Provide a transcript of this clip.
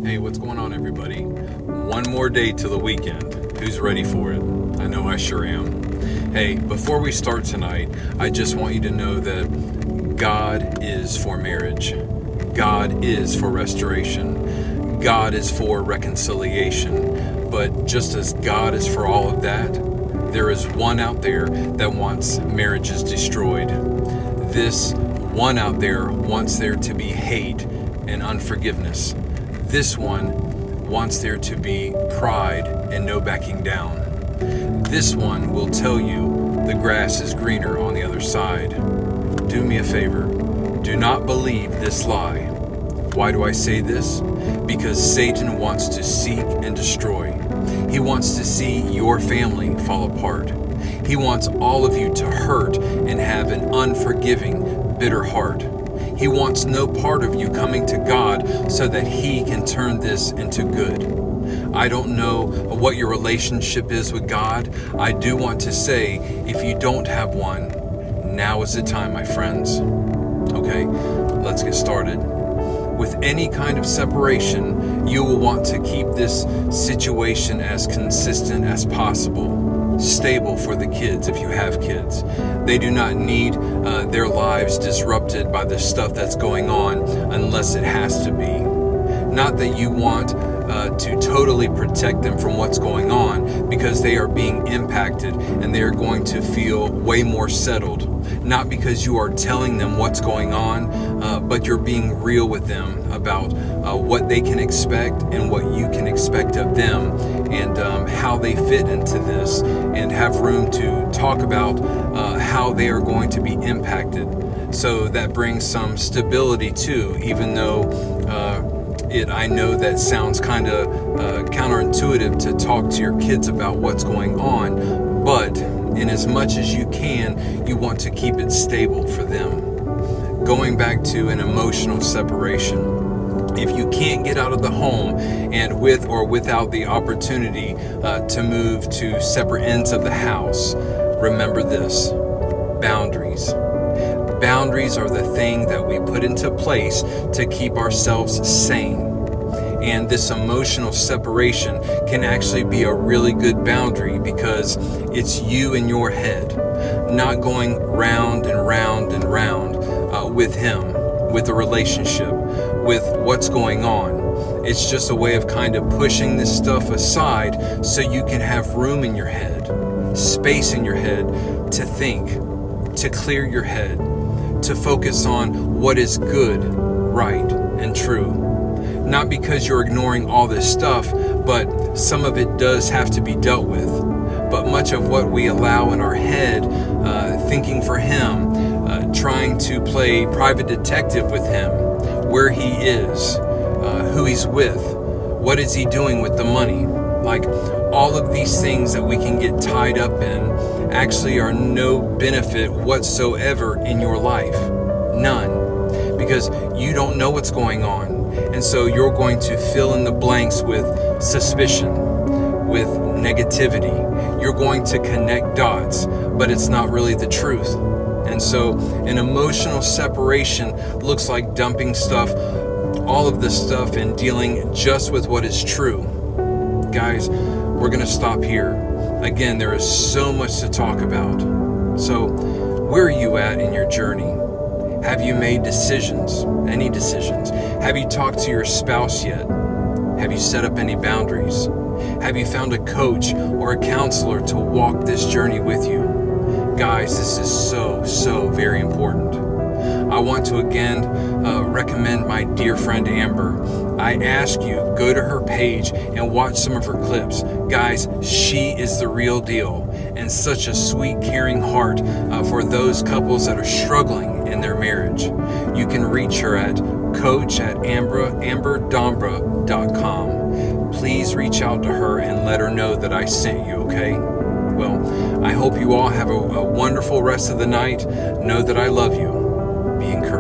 Hey, what's going on, everybody? One more day to the weekend. Who's ready for it? I know I sure am. Hey, before we start tonight, I just want you to know that God is for marriage. God is for restoration. God is for reconciliation. But just as God is for all of that, there is one out there that wants marriages destroyed. This one out there wants there to be hate and unforgiveness. This one wants there to be pride and no backing down. This one will tell you the grass is greener on the other side. Do me a favor. Do not believe this lie. Why do I say this? Because Satan wants to seek and destroy. He wants to see your family fall apart. He wants all of you to hurt and have an unforgiving, bitter heart. He wants no part of you coming to God so that He can turn this into good. I don't know what your relationship is with God. I do want to say, if you don't have one, now is the time, my friends. Okay, let's get started. With any kind of separation, you will want to keep this situation as consistent as possible. Stable for the kids if you have kids. They do not need their lives disrupted by the stuff that's going on unless it has to be. Not that you want to totally protect them from what's going on, because they are being impacted and they are going to feel way more settled. Not because you are telling them what's going on, but you're being real with them about what they can expect and what you can expect of them, and how they fit into this, and have room to talk about how they are going to be impacted. So that brings some stability too, even though I know that sounds kind of counterintuitive to talk to your kids about what's going on, but in as much as you can, you want to keep it stable for them. Going back to an emotional separation, if you can't get out of the home, and with or without the opportunity to move to separate ends of the house, remember this: boundaries. Boundaries are the thing that we put into place to keep ourselves sane. And this emotional separation can actually be a really good boundary, because it's you in your head, not going round and round and round with him, with the relationship, with what's going on. It's just a way of kind of pushing this stuff aside so you can have room in your head, space in your head to think, to clear your head, to focus on what is good, right, and true. Not because you're ignoring all this stuff, but some of it does have to be dealt with. But much of what we allow in our head, thinking for him, trying to play private detective with him, where he is, who he's with, what is he doing with the money, like all of these things that we can get tied up in actually are no benefit whatsoever in your life. None. Because you don't know what's going on. And so you're going to fill in the blanks with suspicion, with negativity. You're going to connect dots, but it's not really the truth. And so an emotional separation looks like dumping stuff, all of this stuff, and dealing just with what is true. Guys, we're going to stop here. Again, there is so much to talk about. So, where are you at in your journey? Have you made decisions? Any decisions? Have you talked to your spouse yet? Have you set up any boundaries? Have you found a coach or a counselor to walk this journey with you? Guys, this is so very important. I want to again recommend my dear friend Amber. I ask you, go to her page and watch some of her clips. Guys, she is the real deal, and such a sweet, caring heart for those couples that are struggling in their marriage. You can reach her at coach@amberdombra.com. Please reach out to her and let her know that I sent you, okay? Well, I hope you all have a wonderful rest of the night. Know that I love you. Be encouraged.